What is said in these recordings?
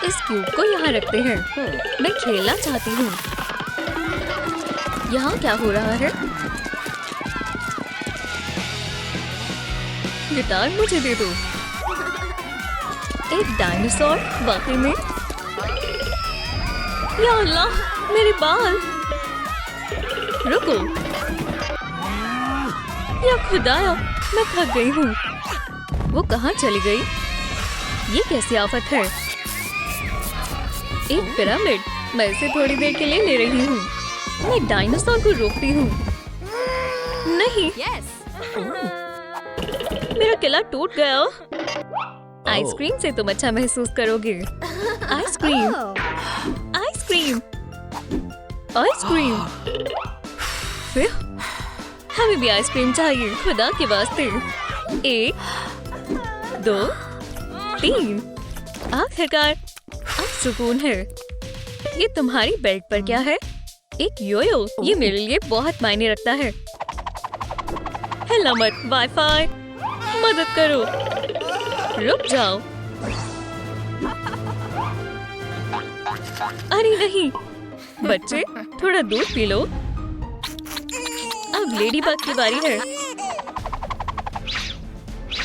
इस क्यूब को यहाँ रखते हैं। मैं खेलना चाहती हूँ। यहाँ क्या हो रहा है? गिटार मुझे दे दो। एक डायनासोर, वाकई में? या अल्लाह, मेरे बाल! रुको। या खुदाया, मैं थक गई हूँ। वो कहाँ चली गई? ये कैसी आफत है? एक पिरामिड। मैं इसे थोड़ी देर के लिए ले रही हूँ। मैं डायनासोर को रोकती हूँ। नहीं। मेरा किला टूट गया। आइसक्रीम से तुम अच्छा महसूस करोगे। Ice cream, ice cream, ice cream. हमें भी आइसक्रीम चाहिए, खुदा के वास्ते। 1, 2, 3। आखिरकार अब सुकून है। ये तुम्हारी बेल्ट पर क्या है? एक योयो। ये मेरे लिए बहुत मायने रखता है। हिला मत वाईफाई, मदद करो। रुक जाओ। अरे नहीं, बच्चे थोड़ा दूध पी लो। अब लेडीबग की बारी है।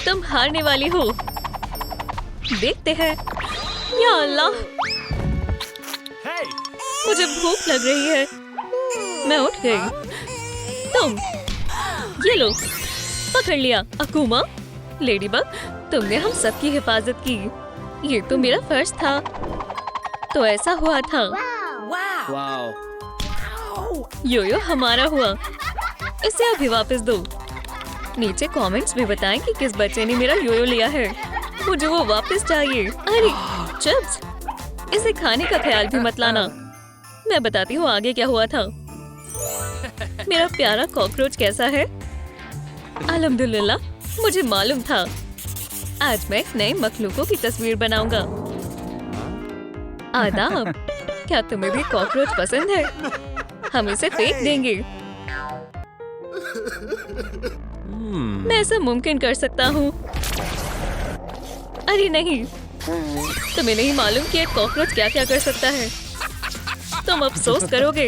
तुम हारने वाली हो। देखते हैं। या अल्लाह, मुझे भूख लग रही है। मैं उठ गई। तुम ये लो, पकड़ लिया। अकूमा, लेडीबग, तुमने हम सबकी हिफाजत की। ये तो मेरा फर्ज था। तो ऐसा हुआ था। योयो हमारा हुआ। इसे अभी वापस दो। नीचे कमेंट्स में बताएं कि किस बच्चे ने मेरा योयो लिया है। मुझे वो वापस चाहिए। अरे चिप्स, इसे खाने का ख्याल भी मत लाना। मैं बताती हूँ आगे क्या हुआ था। मेरा प्यारा कॉकरोच कैसा है? अल्हम्दुलिल्लाह, मुझे मालूम था। आज मैं एक नए मखलूकों की तस्वीर बनाऊंगा। आदाब, क्या तुम्हें भी कॉकरोच पसंद है? हम इसे फेंक देंगे। मैं ऐसा मुमकिन कर सकता हूँ। अरे नहीं, तुम्हें नहीं मालूम कि एक कॉकरोच क्या क्या कर सकता है। तुम अफसोस करोगे।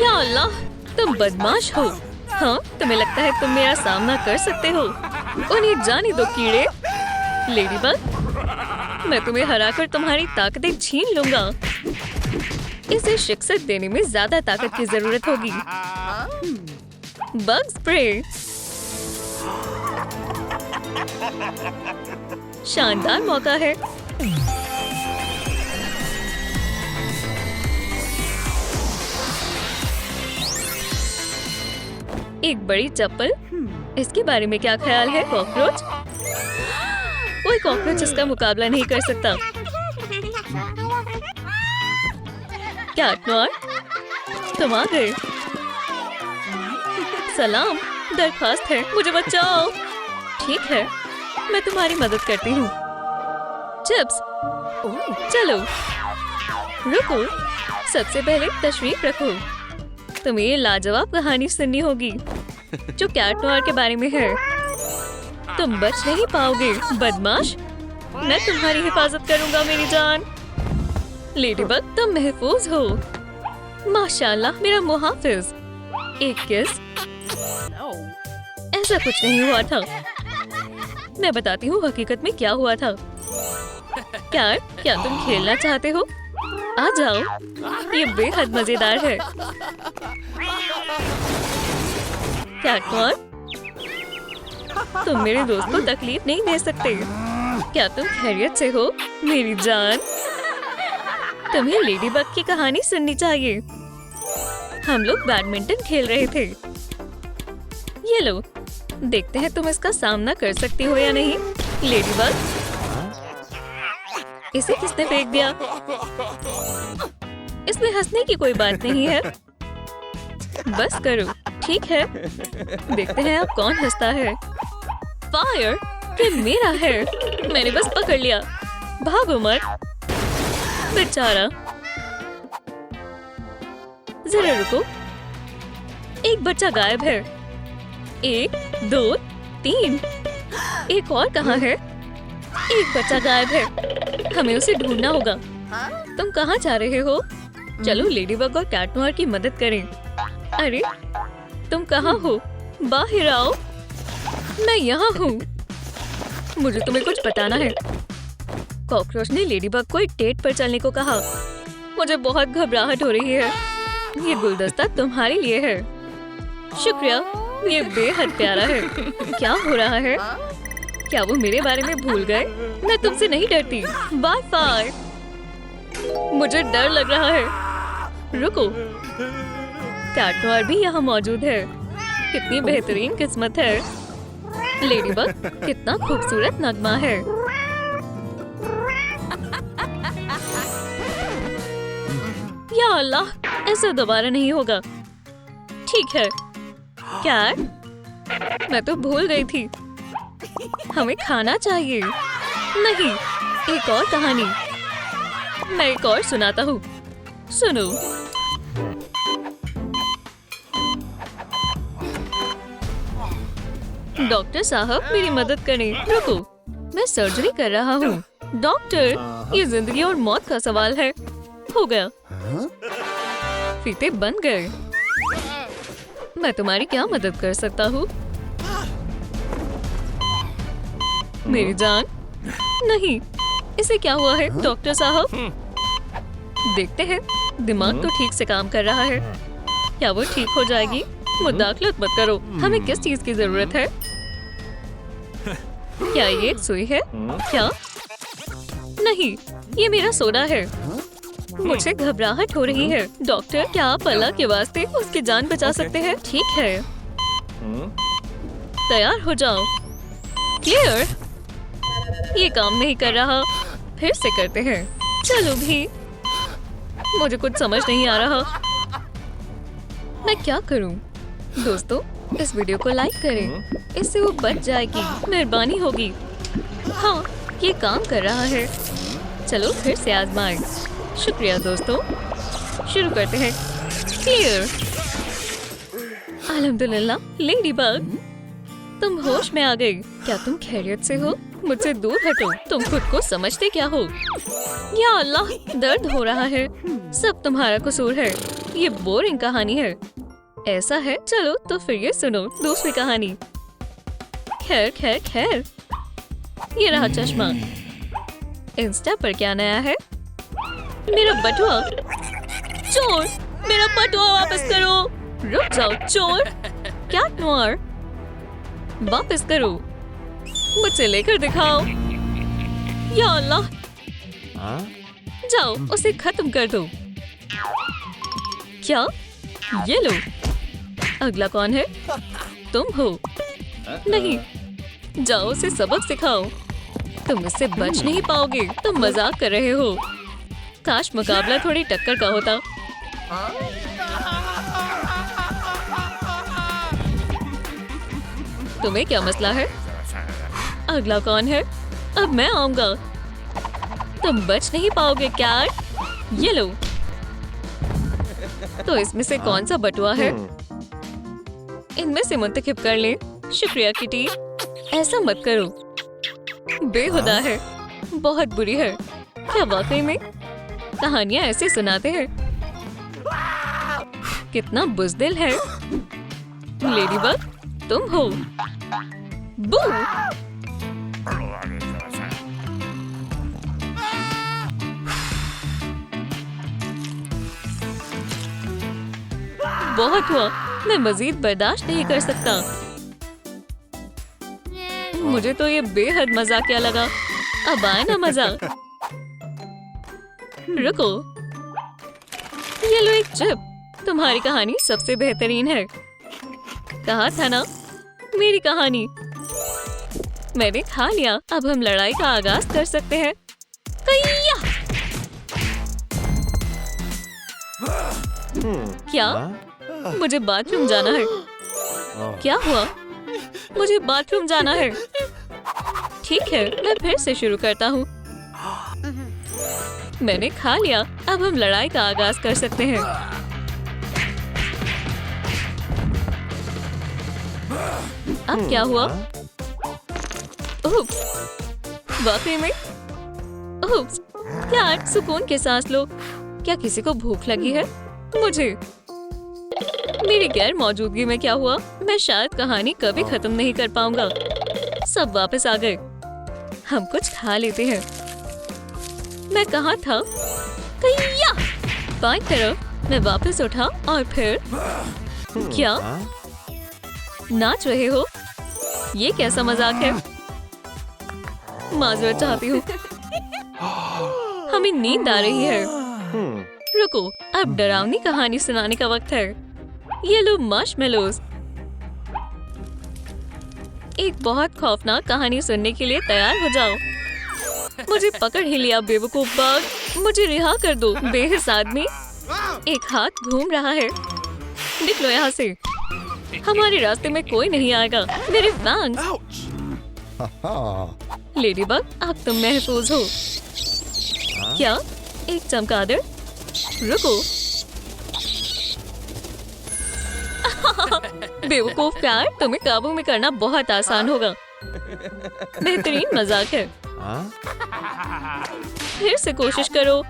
या अल्लाह, तुम बदमाश हो। हाँ, तुम्हें लगता है तुम मेरा सामना कर सकते हो? उन्हें जाने दो कीड़े। लेडीबग, मैं तुम्हें हराकर तुम्हारी ताकतें छीन लूंगा। इसे शिकस्त देने में ज्यादा ताकत की जरूरत होगी। Bug spray. शानदार मौका है। एक बड़ी चप्पल। इसके बारे में क्या ख्याल है? कॉकरोच? कोई कॉकरोच इसका मुकाबला नहीं कर सकता। क्या नोआर, तुम आ गए? सलाम, दरख्वास्त है, मुझे बचाओ। ठीक है, मैं तुम्हारी मदद करती हूँ। चिप्स, चलो। रुको, सबसे पहले तशरीफ रखो। तुम्हें ये लाजवाब कहानी सुननी होगी जो कैट नोआर के बारे में है। तुम बच नहीं पाओगे, बदमाश। मैं तुम्हारी हिफाजत करूंगा मेरी जान। लेडीबग, तुम महफूज हो। माशाल्लाह, मेरा मुहाफिज। एक किस। ऐसा कुछ नहीं हुआ था। मैं बताती हूँ हकीकत में क्या हुआ था। क्या तुम खेलना चाहते हो? आ जाओ, ये बेहद मजेदार है। कैट नोआर, तुम मेरे दोस्त को तकलीफ नहीं दे सकते। क्या तुम खैरियत से हो मेरी जान? तुम्हें लेडीबग की कहानी सुननी चाहिए। हम लोग बैडमिंटन खेल रहे थे। ये लो, देखते हैं तुम इसका सामना कर सकती हो या नहीं। लेडीबग, इसे किसने फेंक दिया? इसमें हंसने की कोई बात नहीं है। बस करो, ठीक है। देखते हैं अब कौन हंसता है। फायर, ये मेरा है। मैंने बस पकड़ लिया। भागो मत, बेचारा। जरा रुको, एक बच्चा गायब है। 1, 2, 3। एक और कहाँ है? एक बच्चा गायब है, हमें उसे ढूंढना होगा। तुम कहाँ जा रहे हो? चलो लेडीबग और कैट नोआर की मदद करें। अरे तुम कहाँ हो? बाहर आओ। मैं यहाँ हूँ। मुझे तुम्हें कुछ बताना है। कॉकरोच ने लेडीबग को एक डेट पर चलने को कहा। मुझे बहुत घबराहट हो रही है। ये गुलदस्ता तुम्हारे लिए है। शुक्रिया, ये बेहद प्यारा है। क्या हो रहा है? क्या वो मेरे बारे में भूल गए? मैं तुमसे नहीं डरती। Bye bye. मुझे डर लग रहा है। रुको, कैट नोआर भी यहाँ मौजूद है। कितनी बेहतरीन किस्मत है। लेडीबग, कितना खूबसूरत नगमा है। या अल्लाह, ऐसा दोबारा नहीं होगा। ठीक है कैट, मैं तो भूल गई थी। हमें खाना चाहिए। नहीं, एक और कहानी। मैं एक और सुनाता हूँ, सुनो। डॉक्टर साहब, मेरी मदद करें। रुको, मैं सर्जरी कर रहा हूँ। डॉक्टर, ये जिंदगी और मौत का सवाल है। हो गया, फीते बन गए। मैं तुम्हारी क्या मदद कर सकता हूँ? मेरी जान। नहीं, इसे क्या हुआ है डॉक्टर साहब? देखते हैं, दिमाग तो ठीक से काम कर रहा है। क्या वो ठीक हो जाएगी? मुदाखलत मत करो। हमें किस चीज की जरूरत है? क्या ये एक सुई है? क्या? नहीं, ये मेरा सोडा है। मुझे घबराहट हो रही है। डॉक्टर, क्या आप अल्लाह के वास्ते उसकी जान बचा सकते हैं? ठीक है, तैयार हो जाओ। क्लियर? ये काम नहीं कर रहा। फिर से करते हैं। चलो भी, मुझे कुछ समझ नहीं आ रहा। मैं क्या करूं? दोस्तों, इस वीडियो को लाइक करें, इससे वो बच जाएगी। मेहरबानी होगी। हाँ, ये काम कर रहा है। चलो फिर से आजमाएं। शुक्रिया दोस्तों, शुरू करते हैं। क्लियर। अल्हम्दुलिल्लाह। लेडीबग, तुम होश में आ गई। क्या तुम खैरियत से हो? मुझसे दूर हटो। तुम खुद को समझते क्या हो? या अल्लाह, दर्द हो रहा है। सब तुम्हारा कसूर है। ये बोरिंग कहानी है। ऐसा है, चलो तो फिर ये सुनो, दूसरी कहानी। खैर खैर खैर, ये रहा चश्मा। इंस्टा पर क्या नया है? मेरा बटुआ। चोर, मेरा बटुआ वापस करो। रुक जाओ चोर। क्या नोआर, वापस करो। मुझसे लेकर दिखाओ। या अल्लाह, जाओ उसे खत्म कर दो। क्या? ये लो। अगला कौन है? तुम हो। नहीं, जाओ उसे सबक सिखाओ। तुम इससे बच नहीं पाओगे। तुम मजाक कर रहे हो। काश मुकाबला थोड़ी टक्कर का होता। तुम्हें क्या मसला है? अगला कौन है? अब मैं आऊंगा। तुम बच नहीं पाओगे कैट। ये लो। तो इसमें से कौन सा बटुआ है? इनमें से मुंतखब कर ले। शुक्रिया किटी। ऐसा मत करो, बेहुदा है, बहुत बुरी है। क्या वाकई में कहानियां ऐसे सुनाते हैं? कितना बुज़दिल है। लेडीबग, तुम हो। बू। बहुत हुआ, मैं मजीद बर्दाश्त नहीं कर सकता। मुझे तो ये बेहद मजाकिया लगा। अब आए ना मजा। रुको, ये लो एक चिप। तुम्हारी कहानी सबसे बेहतरीन है। कहा था ना, मेरी कहानी। मैंने खा लिया। अब हम लड़ाई का आगाज कर सकते हैं। कయ్యా! क्या? मुझे बाथरूम जाना है। क्या हुआ? मुझे बाथरूम जाना है। ठीक है, मैं फिर से शुरू करता हूँ। मैंने खा लिया। अब हम लड़ाई का आगाज कर सकते हैं। अब क्या हुआ? उप्स, वाकई में? ओप्स, यार सुकून के सांस लो। क्या किसी को भूख लगी है? मुझे। मेरी गैर मौजूदगी में क्या हुआ? मैं शायद कहानी कभी खत्म नहीं कर पाऊंगा। सब वापस आ गए। हम कुछ खा लेते हैं। मैं कहाँ था? कहिया! बाईं तरफ। मैं वापस उठा और फिर क्या नाच रहे हो? ये कैसा मजाक है? माजरत चाहती हूँ। हमें नींद आ रही है। रुको, अब डरावनी कहानी सुनाने का वक्त है। ये लो मार्शमेलोज। एक बहुत खौफनाक कहानी सुनने के लिए तैयार हो जाओ। मुझे पकड़ ही लिया बेवकूफ बाघ। मुझे रिहा कर दो बेहिस आदमी। एक हाथ घूम रहा है। निकलो यहाँ से। हमारे रास्ते में कोई नहीं आएगा। मेरे फैंस। लेडीबग, अब तुम महफूज हो। क्या? एक चमगादड़? रुको। बेवकूफ प्यार, तुम्हें काबू में करना बहुत आसान होगा। बेहतरीन मजाक है। फिर से कोशिश करो।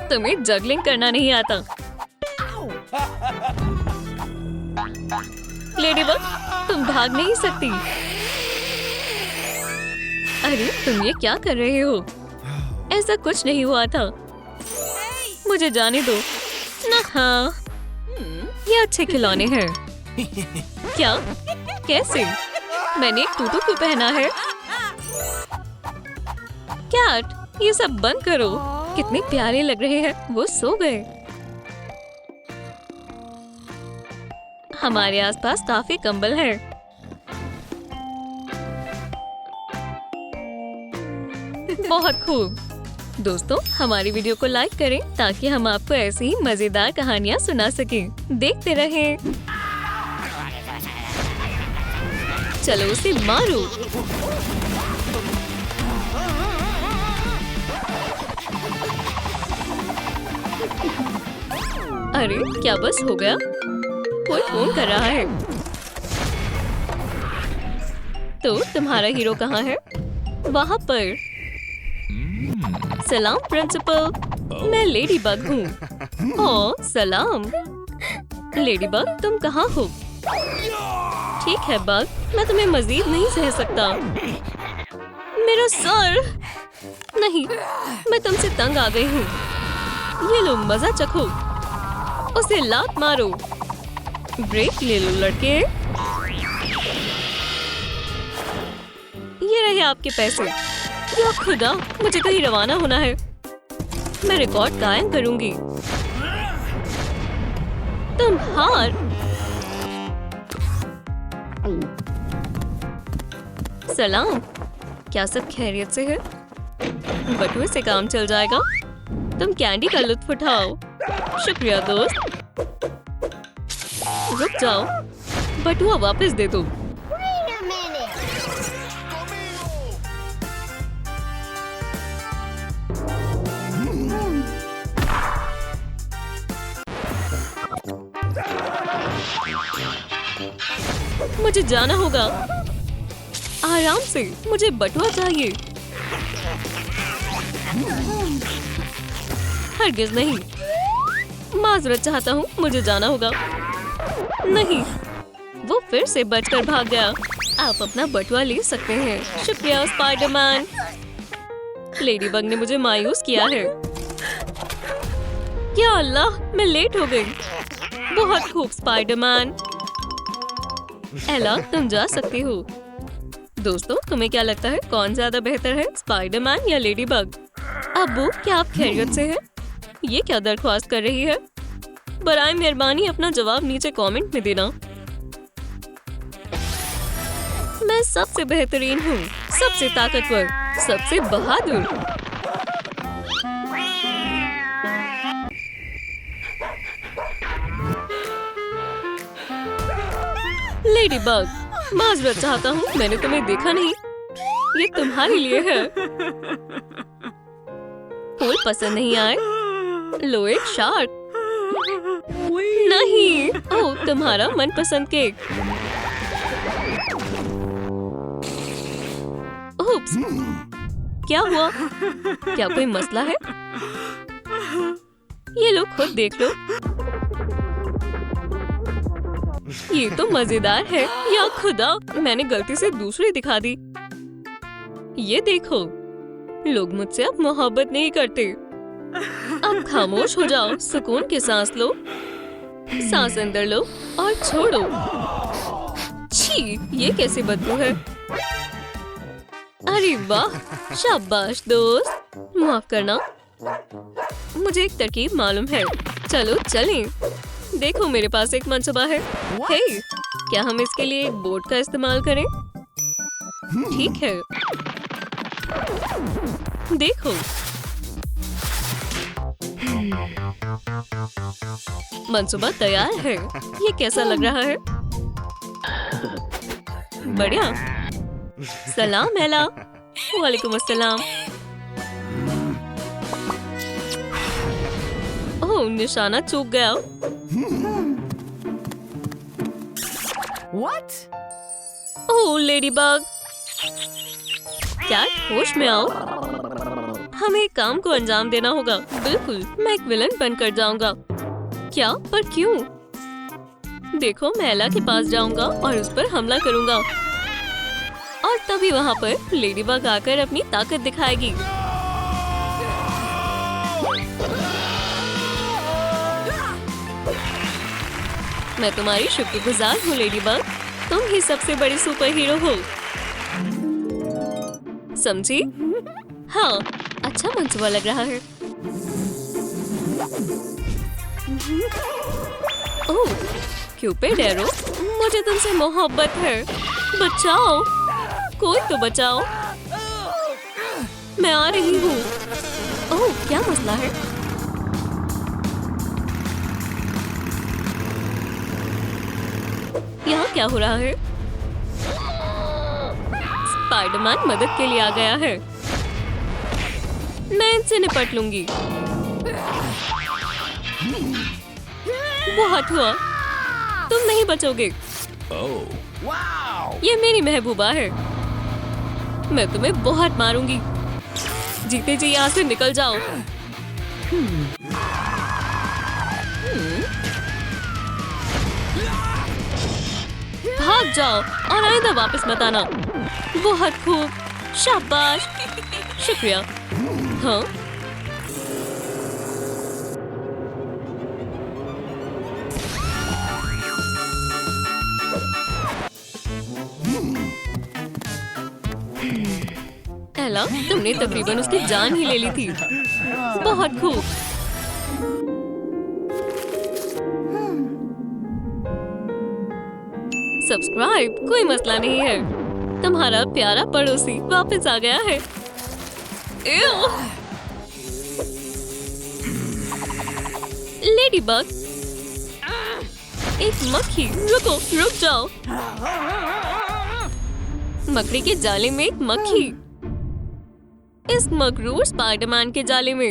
तुम्हें जगलिंग करना नहीं आता। लेडीबग, तुम भाग नहीं सकती। अरे तुम ये क्या कर रहे हो? ऐसा कुछ नहीं हुआ था। मुझे जाने दो ना। हाँ, ये अच्छे खिलौने हैं। क्या? कैसे? मैंने एक टूटू क्यों पहना है? कैट, ये सब बंद करो। कितने प्यारे लग रहे हैं। वो सो गए। हमारे आसपास काफी कंबल हैं। बहुत खूब। दोस्तों, हमारी वीडियो को लाइक करें ताकि हम आपको ऐसी ही मजेदार कहानियाँ सुना सकें। देखते रहें। चलो उसे मारो। अरे क्या बस हो गया? कोई फोन कर रहा है। तो तुम्हारा हीरो कहाँ है? वहाँ पर। सलाम प्रिंसिपल, मैं लेडीबग हूँ। ओह सलाम। लेडीबग, तुम कहाँ हो? ठीक है बग, मैं तुम्हें मजीद नहीं सह सकता। मेरा सर। नहीं, मैं तुमसे तंग आ गई हूँ। ये लो मजा चखो। उसे लात मारो। ब्रेक ले लो लड़के। ये रहे आपके पैसे। या खुदा, मुझे कहीं रवाना होना है। मैं रिकॉर्ड कायम करूंगी। तुम हार। सलाम, क्या सब खैरियत से है? बटुए से काम चल जाएगा। तुम कैंडी का लुत्फ उठाओ। शुक्रिया दोस्त। रुक जाओ, बटुआ वापस दे दो। मुझे जाना होगा। आराम से, मुझे बटुआ चाहिए। हरगिज नहीं। माजरत चाहता हूँ, मुझे जाना होगा। नहीं, वो फिर से बचकर भाग गया। आप अपना बटुआ ले सकते हैं। शुक्रिया स्पाइडरमैन। लेडीबग ने मुझे मायूस किया है। या अल्लाह, मैं लेट हो गई। बहुत खूब स्पाइडरमैन। एला, तुम जा सकती हो। दोस्तों, तुम्हें क्या लगता है कौन ज्यादा बेहतर है, स्पाइडरमैन या लेडीबग? अब्बू, क्या आप खैरियत से हैं? ये क्या दरख्वास्त कर रही है? बराए मेहरबानी अपना जवाब नीचे कमेंट में देना। मैं सबसे बेहतरीन हूँ, सबसे ताकतवर, सबसे बहादुर। लेडीबग, माजरत चाहता हूँ, मैंने तुम्हें देखा नहीं। ये तुम्हारे लिए है। फूल पसंद नहीं आए? लो एक शार्क। नहीं। ओह, तुम्हारा मनपसंद केक। उप्स, क्या हुआ? क्या कोई मसला है? ये लो खुद देख लो। ये तो मजेदार है। या खुदा, मैंने गलती से दूसरी दिखा दी। ये देखो, लोग मुझसे अब मोहब्बत नहीं करते। अब खामोश हो जाओ, सुकून की सांस लो। सांस अंदर लो और छोड़ो। छी, ये कैसी बदबू है? अरे वाह, शाबाश दोस्त। माफ करना, मुझे एक तरकीब मालूम है। चलो चलें। देखो मेरे पास एक मंसूबा है। हे, क्या हम इसके लिए एक बोर्ड का इस्तेमाल करें? ठीक है, देखो। मंसूबा तैयार है। ये कैसा लग रहा है? बढ़िया। सलाम एला। वालेकुम अस्सलाम। ओह, निशाना चूक गया। What? ओह लेडीबग, क्या होश में आओ। हमें एक काम को अंजाम देना होगा। बिल्कुल, मैं एक विलन बनकर जाऊंगा। क्या? पर क्यों? देखो, मैं एला के पास जाऊंगा और उस पर हमला करूंगा, और तभी वहाँ पर लेडीबग आकर अपनी ताकत दिखाएगी। मैं तुम्हारी शुक्रगुजार हूँ लेडीबग। तुम ही सबसे बड़ी सुपर हीरो हो, समझी? हाँ, अच्छा मंसूबा लग रहा है। ओह, क्यूपिड एरो, मुझे तुमसे मोहब्बत है। बचाओ, कोई तो बचाओ। मैं आ रही हूँ। ओह, क्या मसला है? यहाँ क्या हो रहा है? स्पाइडरमैन मदद के लिए आ गया है। मैं इनसे निपट लूंगी। बहुत हुआ, तुम नहीं बचोगे। ये मेरी महबूबा है। मैं तुम्हें बहुत मारूंगी। जीते जी यहाँ से निकल जाओ। भाग जाओ और आइंदा वापस मत आना। बहुत खूब, शाबाश, शुक्रिया। हाँ, एला, तुमने तकरीबन उसकी जान ही ले ली थी। बहुत खूब। सब्सक्राइब, कोई मसला नहीं है। तुम्हारा प्यारा पड़ोसी वापस आ गया है। लेडीबग, एक मक्खी। रुको, रुक जाओ। मकड़ी के जाले में एक मक्खी। इस मगरूर स्पाइडरमैन के जाले में।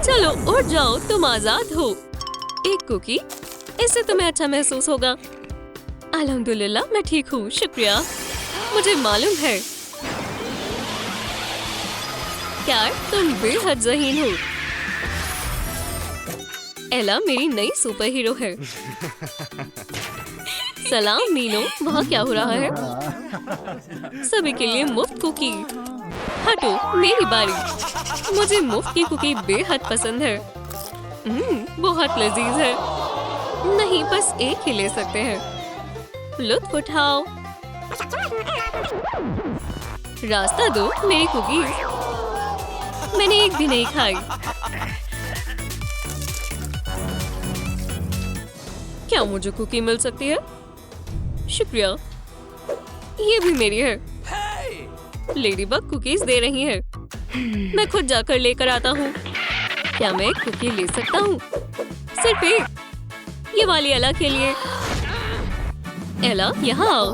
चलो उठ जाओ, तुम आजाद हो। एक कुकी, इससे तुम्हें अच्छा महसूस होगा। अल्हम्दुलिल्लाह, मैं ठीक हूँ, शुक्रिया। मुझे मालूम है क्या तुम बेहद ज़हीन हो। एला मेरी नई सुपर हीरो है। सलाम मीनो, वहाँ क्या हो रहा है? सभी के लिए मुफ्त कुकी। हटो, मेरी बारी। मुझे मुफ्त की कुकी बेहद पसंद है। बहुत लजीज है। नहीं, बस एक ही ले सकते हैं। लुत्फ उठाओ। रास्ता दो मेरी कुकीज। मैंने एक भी नहीं खाई। क्या मुझे कुकी मिल सकती है? शुक्रिया, ये भी मेरी है। लेडीबग कुकीज दे रही है। मैं खुद जाकर लेकर आता हूँ। क्या मैं एक कुकी ले सकता हूँ? सिर्फ एक, ये वाली एला के लिए। एला, यहाँ आओ।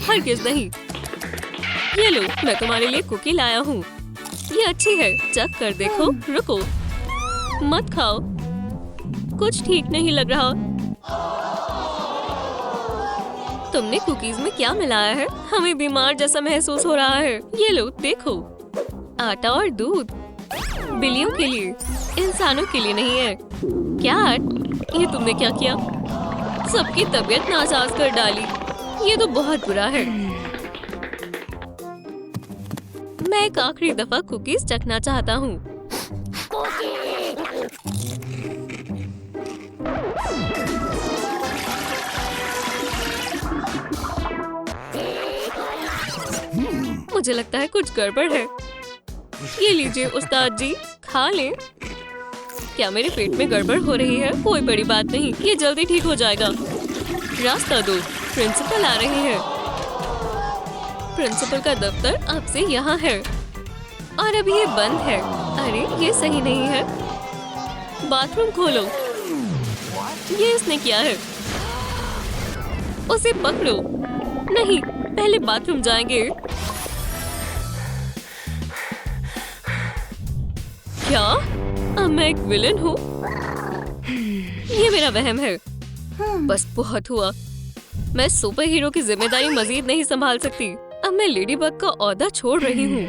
हरगिज़ नहीं। ये लो, मैं तुम्हारे लिए कुकी लाया हूँ। ये अच्छी है, चख कर देखो। रुको, मत खाओ, कुछ ठीक नहीं लग रहा। तुमने कुकीज में क्या मिलाया है? हमें बीमार जैसा महसूस हो रहा है। ये लो देखो, आटा और दूध बिल्लियों के लिए, इंसानों के लिए नहीं है। क्या ये तुमने क्या किया? सबकी तबीयत नासाज कर डाली। ये तो बहुत बुरा है। मैं एक आखिरी दफा कुकीज चखना चाहता हूँ। मुझे लगता है कुछ गड़बड़ है। ये लीजिए उस्ताद जी, खा लें। क्या मेरे पेट में गड़बड़ हो रही है? कोई बड़ी बात नहीं, ये जल्दी ठीक हो जाएगा। रास्ता दो, प्रिंसिपल आ रही है। प्रिंसिपल का दफ्तर अब से यहाँ है और अभी ये बंद है। अरे ये सही नहीं है। बाथरूम खोलो। ये इसने किया है। उसे पकड़ो। नहीं, पहले बाथरूम जाएंगे। क्या अब मैं एक विलन हूँ? ये मेरा वहम है। बस बहुत हुआ। मैं सुपर हीरो की जिम्मेदारी मजीद नहीं संभाल सकती। अब मैं लेडीबग का ओहदा छोड़ रही हूँ।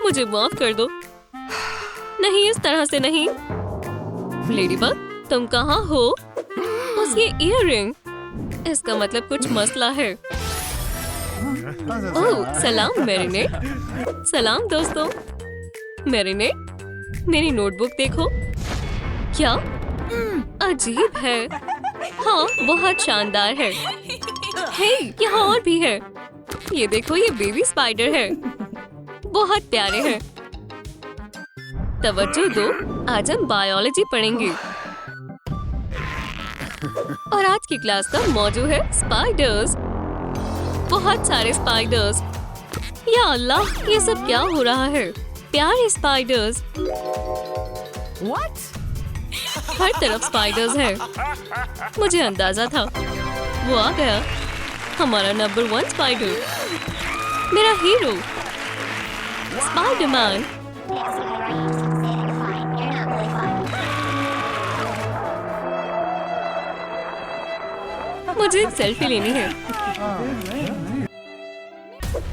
मुझे माफ कर दो। नहीं, इस तरह से नहीं। लेडीबग, तुम कहाँ हो? उसकी ईयररिंग, इसका मतलब कुछ मसला है। ओह, सलाम मैरिनेट। सलाम दोस्तों। मैरिनेट, मेरी नोटबुक देखो। क्या अजीब है। हाँ, बहुत शानदार है। हे, यहाँ और भी है। ये देखो, ये बेबी स्पाइडर है। बहुत प्यारे हैं। तवज्जो दो, आज हम बायोलॉजी पढ़ेंगे और आज की क्लास का मौजू है स्पाइडर्स। बहुत सारे स्पाइडर्स। या अल्लाह, ये सब क्या हो रहा है? प्यारे स्पाइडर्स। हर तरफ स्पाइडर्स हैं। मुझे अंदाजा था। वो आ गया, हमारा नंबर 1 स्पाइडर, मेरा हीरो स्पाइडरमैन। मुझे एक सेल्फी लेनी है।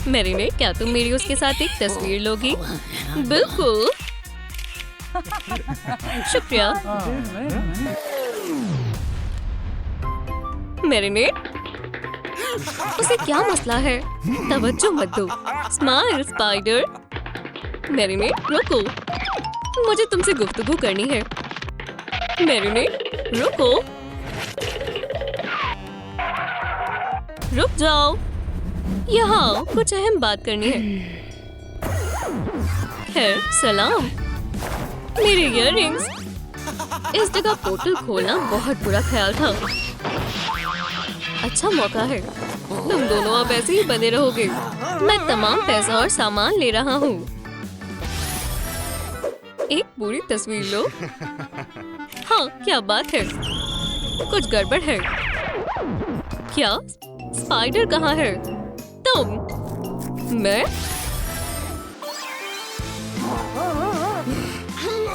मैरिनेट, क्या तुम मेरी उसके साथ एक तस्वीर लोगी? बिल्कुल, शुक्रिया। मैरिनेट, उसे क्या मसला है? तवज्जो मत दो। Smile spider. मैरिनेट, रुको, मुझे तुमसे गुफ्तगू करनी है। मैरिनेट, रुको, रुक जाओ, यहाँ कुछ अहम बात करनी है। खैर, सलाम। मेरे इयररिंग्स। इस जगह पोर्टल खोलना बहुत बुरा ख्याल था। अच्छा मौका है। तुम दोनों अब ऐसे ही बने रहोगे। मैं तमाम पैसा और सामान ले रहा हूँ। एक पूरी तस्वीर लो। हाँ, क्या बात है? कुछ गड़बड़ है क्या? स्पाइडर कहाँ है? तुम? मैं?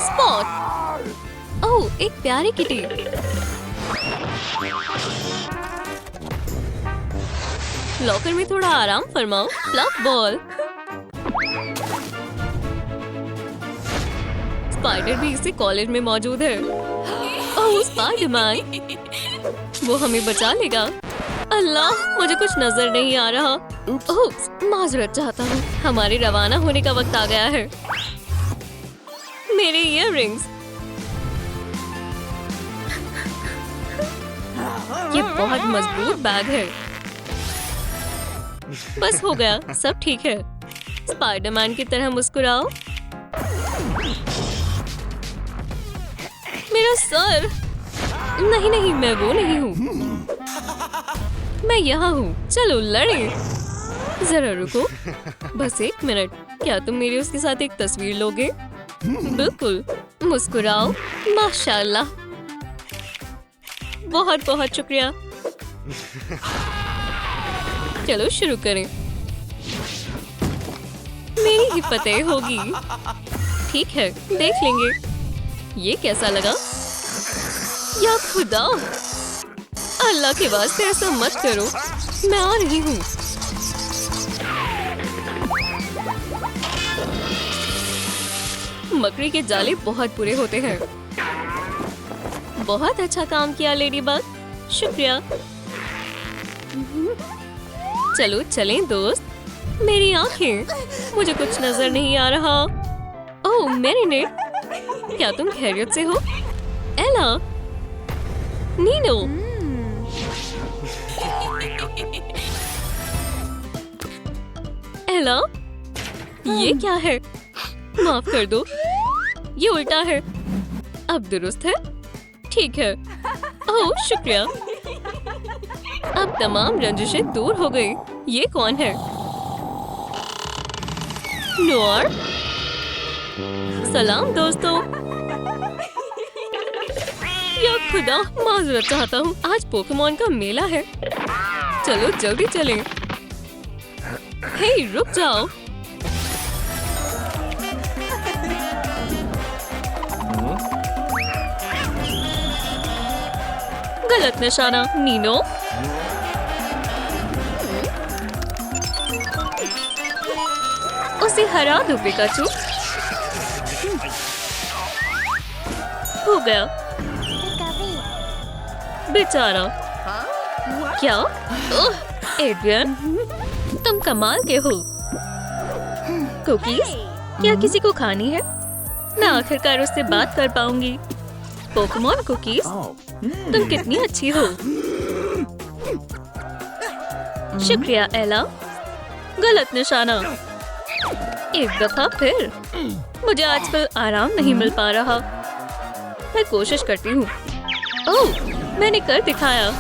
स्पॉट। ओह, एक प्यारी किटी। लॉकर में थोड़ा आराम फरमाओ। Fluff ball. स्पाइडर भी इसी कॉलेज में मौजूद है। ओह, स्पाइडरमैन, वो हमें बचा लेगा। अल्लाह, मुझे कुछ नजर नहीं आ रहा। ओह, माजरत चाहता हूँ। हमारे रवाना होने का वक्त आ गया है। मेरे इयररिंग्स। ये बहुत मजबूत बैग है। बस हो गया, सब ठीक है। स्पाइडरमैन की तरह मुस्कुराओ। मेरा सर। नहीं नहीं, मैं वो नहीं हूँ। मैं यहाँ हूँ। चलो लड़ें। जरा रुको, बस 1 मिनट। क्या तुम मेरे उसके साथ एक तस्वीर लोगे? बिल्कुल। मुस्कुराओ। माशाल्लाह, बहुत बहुत शुक्रिया। चलो शुरू करें। मेरी ही फतेह होगी। ठीक है, देख लेंगे। ये कैसा लगा? या खुदा, अल्लाह के वास्ते ऐसा मत करो, मैं आ रही हूँ। मकड़ी के जाले बहुत बुरे होते हैं। बहुत अच्छा काम किया लेडीबग, शुक्रिया। चलो चलें दोस्त। मेरी आंखें, मुझे कुछ नजर नहीं आ रहा। ओह मैरिनेट, क्या तुम खैरियत से हो? एला, नीनो, एला, ये क्या है? माफ कर दो, ये उल्टा है। अब दुरुस्त है? ठीक है। ओह शुक्रिया। अब तमाम रंजिशें दूर हो गई। ये कौन है? नोआर। सलाम दोस्तों। या खुदा, माजूरत चाहता हूँ, आज पोकेमॉन का मेला है। चलो जल्दी चलें। हे रुक जाओ। गलत निशाना नीनो। उसे हरा दो पिकाचू। हो गया बेचारा। क्या? ओह एड्रियन, तुम कमाल के हो। कुकीज, क्या किसी को खानी है? मैं आखिरकार उससे बात कर पाऊंगी। पोकेमॉन कुकीज, तुम कितनी अच्छी हो। शुक्रिया एला। गलत निशाना। एक दफा फिर। मुझे आजकल आराम नहीं मिल पा रहा। मैं कोशिश करती हूँ। ओह, मैंने कर दिखाया।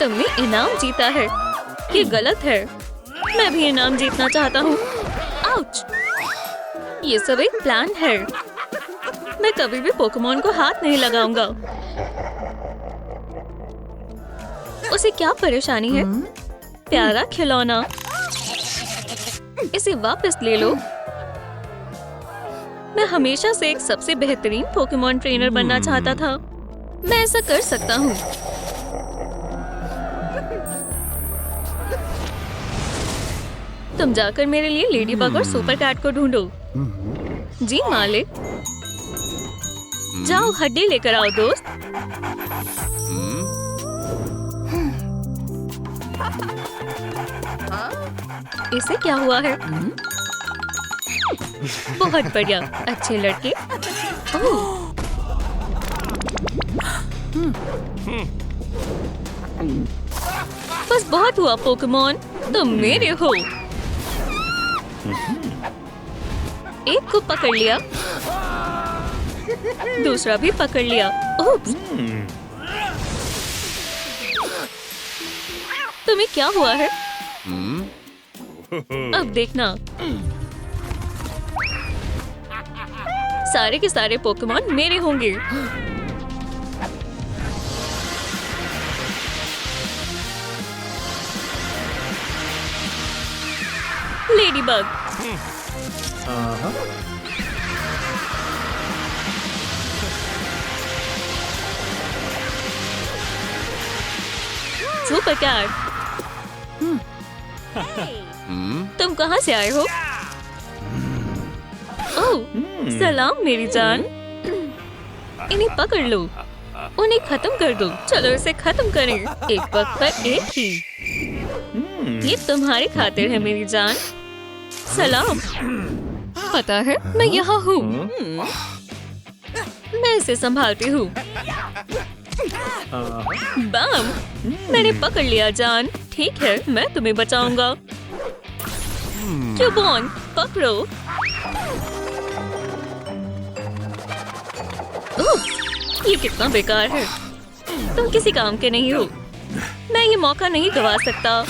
तुमने इनाम जीता है। ये गलत है। मैं भी इनाम जीतना चाहता हूँ। आउच! ये सब एक प्लान है। मैं कभी भी पोकेमॉन को हाथ नहीं लगाऊंगा। उसे क्या परेशानी है? प्यारा खिलौना। इसे वापस ले लो। मैं हमेशा से एक सबसे बेहतरीन पोकेमॉन ट्रेनर बनना चाहता था। मैं ऐसा कर सकता हूँ। तुम जाकर मेरे लिए लेडीबग और सुपर कैट को ढूंढो। जी मालिक। जाओ हड्डी लेकर आओ दोस्त। इसे क्या हुआ है? बहुत बढ़िया, अच्छे लड़के। ओह, बस बहुत हुआ पोकेमॉन, तुम मेरे हो। एक को पकड़ लिया, दूसरा भी पकड़ लिया। ओप्स, तुम्हें क्या हुआ है? अब देखना, सारे के सारे पोकेमॉन मेरे होंगे। लेडीबग। सुपर कैट, तुम कहाँ से आए हो? ओह, सलाम मेरी जान। इन्हें पकड़ लो, उन्हें खत्म कर दो। चलो इसे खत्म करें, एक वक्त पर एक ही। ये तुम्हारी खातिर है मेरी जान। सलाम। पता है मैं यहाँ हूँ। मैं इसे संभालती हूँ। बम, मैंने पकड़ लिया जान। ठीक है, मैं तुम्हें बचाऊंगा। क्यूबॉन, पकड़ो। ओह, ये कितना बेकार है। तुम किसी काम के नहीं हो। मैं ये मौका नहीं गवा सकता।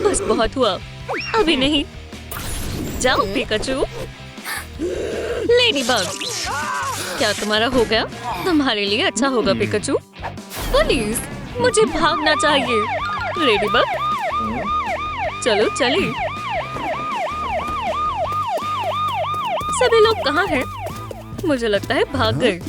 बस बहुत हुआ, अभी नहीं। जाओ पिकाचू। लेडीबग, क्या तुम्हारा हो गया? तुम्हारे लिए अच्छा होगा पिकाचू। प्लीज, मुझे भागना चाहिए। लेडीबग, चलो चलिए। सभी लोग कहाँ हैं? मुझे लगता है भाग गए।